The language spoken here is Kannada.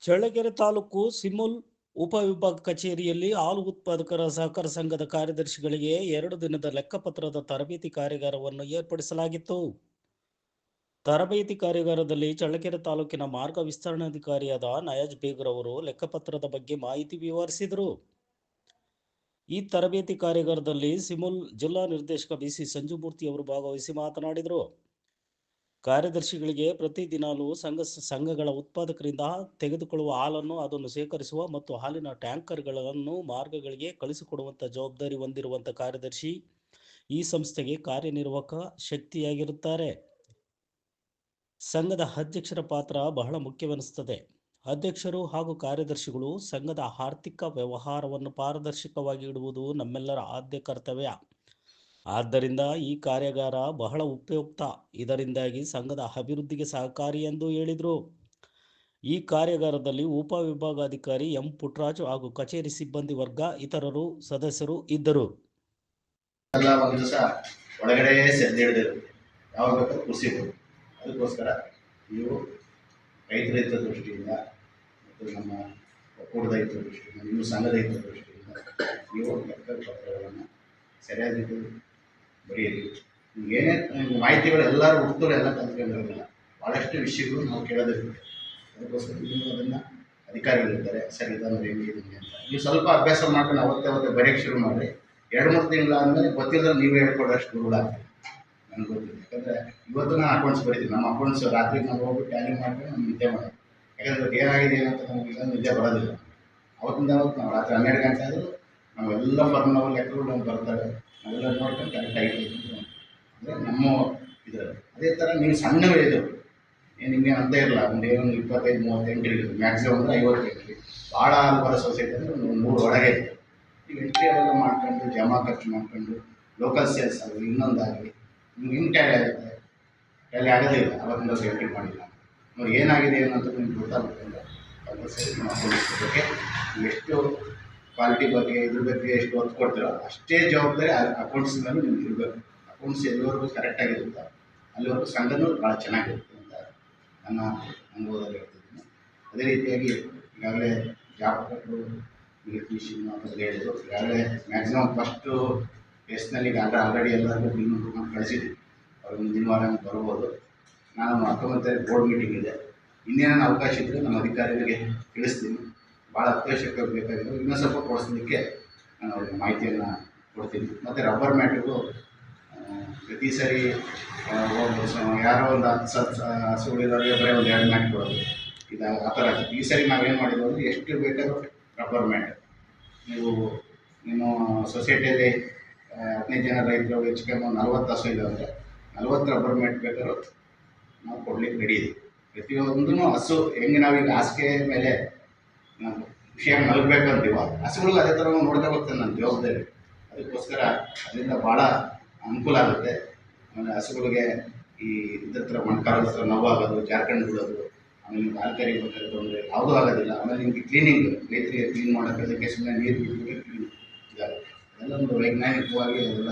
ಚಳ್ಳಕೆರೆ ತಾಲೂಕು ಸಿಮುಲ್ ಉಪವಿಭಾಗ ಕಚೇರಿಯಲ್ಲಿ ಹಾಲು ಉತ್ಪಾದಕರ ಸಹಕಾರ ಸಂಘದ ಕಾರ್ಯದರ್ಶಿಗಳಿಗೆ 2 ದಿನದ ಲೆಕ್ಕಪತ್ರದ ತರಬೇತಿ ಕಾರ್ಯಾಗಾರವನ್ನು ಏರ್ಪಡಿಸಲಾಗಿತ್ತು. ತರಬೇತಿ ಕಾರ್ಯಾಗಾರದಲ್ಲಿ ಚಳ್ಳಕೆರೆ ತಾಲೂಕಿನ ಮಾರ್ಗ ವಿಸ್ತರಣಾಧಿಕಾರಿಯಾದ ನಯಾಜ್ ಬೇಗ್ರವರು ಲೆಕ್ಕಪತ್ರದ ಬಗ್ಗೆ ಮಾಹಿತಿ ವಿವರಿಸಿದರು. ಈ ತರಬೇತಿ ಕಾರ್ಯಾಗಾರದಲ್ಲಿ ಸಿಮುಲ್ ಜಿಲ್ಲಾ ನಿರ್ದೇಶಕ ಬಿಸಿ ಸಂಜುಮೂರ್ತಿ ಅವರು ಭಾಗವಹಿಸಿ ಮಾತನಾಡಿದರು. ಕಾರ್ಯದರ್ಶಿಗಳಿಗೆ ಪ್ರತಿದಿನಾಲೂ ಸಂಘಗಳ ಉತ್ಪಾದಕರಿಂದ ತೆಗೆದುಕೊಳ್ಳುವ ಹಾಲನ್ನು ಅದನ್ನು ಶೇಖರಿಸುವ ಮತ್ತು ಹಾಲಿನ ಟ್ಯಾಂಕರ್ಗಳನ್ನು ಮಾರ್ಗಗಳಿಗೆ ಕಳಿಸಿಕೊಡುವಂಥ ಜವಾಬ್ದಾರಿ ಹೊಂದಿರುವಂಥ ಕಾರ್ಯದರ್ಶಿ ಈ ಸಂಸ್ಥೆಗೆ ಕಾರ್ಯನಿರ್ವಾಹಕ ಶಕ್ತಿಯಾಗಿರುತ್ತಾರೆ. ಸಂಘದ ಅಧ್ಯಕ್ಷರ ಪಾತ್ರ ಬಹಳ ಮುಖ್ಯವೆನಿಸುತ್ತದೆ. ಅಧ್ಯಕ್ಷರು ಹಾಗೂ ಕಾರ್ಯದರ್ಶಿಗಳು ಸಂಘದ ಆರ್ಥಿಕ ವ್ಯವಹಾರವನ್ನು ಪಾರದರ್ಶಕವಾಗಿ ಇಡುವುದು ನಮ್ಮೆಲ್ಲರ ಆದ್ಯ ಕರ್ತವ್ಯ. ಆದ್ದರಿಂದ ಈ ಕಾರ್ಯಾಗಾರ ಬಹಳ ಉಪಯುಕ್ತ. ಇದರಿಂದಾಗಿ ಸಂಘದ ಅಭಿವೃದ್ಧಿಗೆ ಸಹಕಾರಿ ಎಂದು ಹೇಳಿದರು. ಈ ಕಾರ್ಯಾಗಾರದಲ್ಲಿ ಉಪವಿಭಾಗಾಧಿಕಾರಿ ಎಂ ಪುಟ್ಟರಾಜು ಹಾಗೂ ಕಚೇರಿ ಸಿಬ್ಬಂದಿ ವರ್ಗ ಇತರರು ಸದಸ್ಯರು ಇದ್ದರು. ಒಳಗಡೆ ಯಾವ ಕೃಷಿಗಳು ಅದಕ್ಕೋಸ್ಕರ ನೀವು ರೈತರ ದೃಷ್ಟಿಯಿಂದ ಮತ್ತು ನಮ್ಮ ಒಕ್ಕೂಟದ ದೃಷ್ಟಿಯಿಂದ ನಿಮ್ಮ ಸಂಘದ ದೃಷ್ಟಿಯಿಂದ ನೀವು ಲೆಕ್ಕ ಪತ್ರಗಳನ್ನು ಸರಿಯಾದ ಬರೆಯಿರಿ. ಏನೇ ಮಾಹಿತಿಗಳು ಎಲ್ಲರೂ ಹುಡ್ತರು ಎಲ್ಲ ಕಲ್ತ್ಕೊಂಡಿರೋದಿಲ್ಲ. ಭಾಳಷ್ಟು ವಿಷಯಗಳು ನಾವು ಕೇಳೋದಿರುತ್ತೆ. ಅದಕ್ಕೋಸ್ಕರ ನೀವು ಅದನ್ನು ಅಧಿಕಾರಿಗಳಿರ್ತಾರೆ, ಸರಿ ಇದನ್ನು ಹೆಂಗೆ ಅಂತ ನೀವು ಸ್ವಲ್ಪ ಅಭ್ಯಾಸ ಮಾಡ್ಕೊಂಡು ಅವತ್ತೇ ಬರೆಯೋಕ್ಕೆ ಶುರು ಮಾಡಿ. 2-3 ತಿಂಗಳಾದಮೇಲೆ ಗೊತ್ತಿಲ್ಲದ್ರೆ ನೀವೇ ಹೇಳ್ಕೊಡೋಷ್ಟು ರೂಢ ಆಗ್ತದೆ. ನನಗೆ ಗೊತ್ತಿಲ್ಲ. ಯಾಕಂದರೆ ಇವತ್ತು ನಾನು ಅಕೌಂಟ್ಸ್ ಬರೀತೀನಿ. ನಮ್ಮ ಅಕೌಂಟ್ಸ್ ರಾತ್ರಿ ನಾವು ಹೋಗ್ಬಿಟ್ಟು ಟ್ಯಾಲಿ ಮಾಡ್ಕೊಂಡು ನಾನು ನಿದ್ದೆ ಮಾಡೋದು. ಯಾಕಂದರೆ ಏನಾಗಿದೆ ಅಂತ ನಮಗೆಲ್ಲ ನಿದ್ದೆ ಬರೋದಿಲ್ಲ. ಅವತ್ತಿಂದ ಅವತ್ತು ನಾವು ರಾತ್ರಿ 12 ಗಂಟೆ ಆದರೂ ನಾವೆಲ್ಲ ನಾವು ಲೆಕ್ಕಗಳು ನಮ್ಗೆ ಬರ್ತವೆ. ನಾವೆಲ್ಲ ನೋಡ್ಕೊಂಡು ಕರೆಕ್ಟಾಗಿ ಅಂದರೆ ನಮ್ಮ ಇದು. ಅದೇ ಥರ ನೀವು ಸಣ್ಣ ಇದು ನಿಮಗೆ ಅಂತ ಇರಲ್ಲ. ಒಂದು 25-30 ಎಂಟ್ರಿ ಇರುತ್ತೆ. ಮ್ಯಾಕ್ಸಿಮಮ್ ಅಂದರೆ 50 ಎಂಟ್ರಿ. ಭಾಳ ಹಾಲು ಬರೋ ಸೊಸೈಟಿ ಅಂದರೆ ಒಂದು 3 ಒಳಗೆ ಇರುತ್ತೆ. ನೀವು ಎಂಟ್ರಿ ಅವೆಲ್ಲ ಮಾಡ್ಕೊಂಡು ಜಮಾ ಖರ್ಚು ಮಾಡ್ಕೊಂಡು ಲೋಕಲ್ ಸೇಲ್ಸ್ ಆಗಲಿ ಇನ್ನೊಂದಾಗಲಿ ನಿಮ್ಗೆ ಹೆಂಗೆ ಟ್ಯಾಲಿ ಆಗುತ್ತೆ. ಟ್ಯಾಲಿ ಆಗೋದಿಲ್ಲ ಅವತ್ತಿಂದ ಎಂಟ್ರಿ ಮಾಡಿಲ್ಲ. ನೋಡಿ ಏನಾಗಿದೆ ಏನಂತ ನಿಮ್ಗೆ ಗೊತ್ತಾಗುತ್ತೆ. ಕಂಪಲ್ಸರಿ ನಿಮ್ಮ ಅಕೌಂಟ್ಸ್ ಬಗ್ಗೆ ಎಷ್ಟು ಕ್ವಾಲಿಟಿ ಬಗ್ಗೆ ಇದ್ರ ಬಗ್ಗೆ ಎಷ್ಟು ಒತ್ತು ಕೊಡ್ತೀರೋ ಅಷ್ಟೇ ಜವಾಬ್ದಾರಿ ಅಕೌಂಟ್ಸ್ ಮೇಲೆ ನಿಮ್ಗೆ ಇರಬೇಕು. ಅಕೌಂಟ್ಸ್ ಎಲ್ಲಿವರೆಗೂ ಕರೆಕ್ಟಾಗಿರುತ್ತೆ ಅಲ್ಲಿವರೆಗೂ ಸಂಘನೂ ಭಾಳ ಚೆನ್ನಾಗಿರುತ್ತೆ ಅಂತ ನನ್ನ ಅನುಭವದಲ್ಲಿ ಹೇಳ್ತಿದ್ದೀನಿ. ಅದೇ ರೀತಿಯಾಗಿ ಈಗಾಗಲೇ ಜಾಬ್ ಕೊಟ್ಟರು ಎಲೆಕ್ಟ್ರಿಷಿಯನ್ ಅಂತ ಹೇಳಿದರು. ಈಗಾಗಲೇ ಮ್ಯಾಕ್ಸಿಮಮ್ ಫಸ್ಟು ಎಸ್ನಲ್ಲಿ ಆಲ್ರೆಡಿ ಎಲ್ಲರಿಗೂ ಬಿಲ್ ಮಾಡಿ ಕಳಿಸಿದ್ವಿ. ಅವ್ರು ಮುಂದಿನ ವಾರ ಬರ್ಬೋದು. ನಾನು 19 ತಾರೀಕು ಬೋರ್ಡ್ ಮೀಟಿಂಗ್ ಇದೆ. ಇನ್ನೇನು ಅವಕಾಶ ಇದ್ದರೆ ನಮ್ಮ ಅಧಿಕಾರಿಗಳಿಗೆ ತಿಳಿಸ್ತೀನಿ. ಭಾಳ ಅತ್ಯವಶ್ಯಕ ಬೇಕಾಗಿರೋ ಇನ್ನೂ ಸ್ವಲ್ಪ ಕೊಡಿಸಲಿಕ್ಕೆ ನಾನು ಅವ್ರಿಗೆ ಮಾಹಿತಿಯನ್ನು ಕೊಡ್ತೀನಿ. ಮತ್ತು ರಬ್ಬರ್ ಮ್ಯಾಟಿಗೂ ಪ್ರತಿ ಸರಿ ಯಾರೋ ಒಂದು 10 ಹಸುಗಳಿರೋರಿಗೆ ಬರೀ ಒಂದು 2 ಮ್ಯಾಟ್ ಕೊಡೋದು ಇದು ಆ ಥರ. ಈ ಸರಿ ನಾವೇನು ಮಾಡಿದ್ವಿ ಅಂದರೆ ಎಷ್ಟು ಬೇಕಾದ್ರೂ ರಬ್ಬರ್ ಮ್ಯಾಟ್ ನೀವು ನಿಮ್ಮ ಸೊಸೈಟಿಯಲ್ಲಿ 15 ಜನ ರೈತರು ಹೆಚ್ಚು ಕಮ್ಮಿ 40 ಹಸು ಇದೆ ಅಂದರೆ 40 ರಬ್ಬರ್ ಮ್ಯಾಟ್ ಬೇಕಾದ್ರೂ ನಾವು ಕೊಡ್ಲಿಕ್ಕೆ ರೆಡಿ ಇದೆ. ಪ್ರತಿಯೊಂದೂ ಹಸು ಹೆಂಗೆ ನಾವೀಗ ಹಾಸಿಗೆ ಮೇಲೆ ನಾವು ಖುಷಿಯಾಗಿ ಮಲಗಬೇಕು ಅಂತೀವ, ಹಸುಗಳಿಗೂ ಅದೇ ಥರ ನೋಡ್ಕೋಬೇಕು ನನ್ನ ಜವಾಬ್ದಾರಿ. ಅದಕ್ಕೋಸ್ಕರ ಅದರಿಂದ ಭಾಳ ಅನುಕೂಲ ಆಗುತ್ತೆ. ಆಮೇಲೆ ಹಸುಗಳಿಗೆ ಈ ಇದ್ರ ಹತ್ರ ಮೊಣಕಾಲ ಹತ್ರ ನೋವಾಗೋದು, ಜಾರ್ಖಂಡ್ ಬಿಡೋದು, ಆಮೇಲೆ ನಿಮ್ಗೆ ಹಾಲು ಕರಿಬೇಕಾದ್ರೆ ತೊಂದರೆ ಯಾವುದೂ ಆಗೋದಿಲ್ಲ. ಆಮೇಲೆ ನಿಮಗೆ ಕ್ಲೀನಿಂಗ್ ರೈತರಿಗೆ ಕ್ಲೀನ್ ಮಾಡೋಕ್ಕೆ ಸುಮ್ಮನೆ ನೀರು ಬಿಟ್ಟು ಕ್ಲೀನ್ ಇದಾಗುತ್ತೆ. ಅದೆಲ್ಲ ಒಂದು ವೈಜ್ಞಾನಿಕವಾಗಿ ಅದೆಲ್ಲ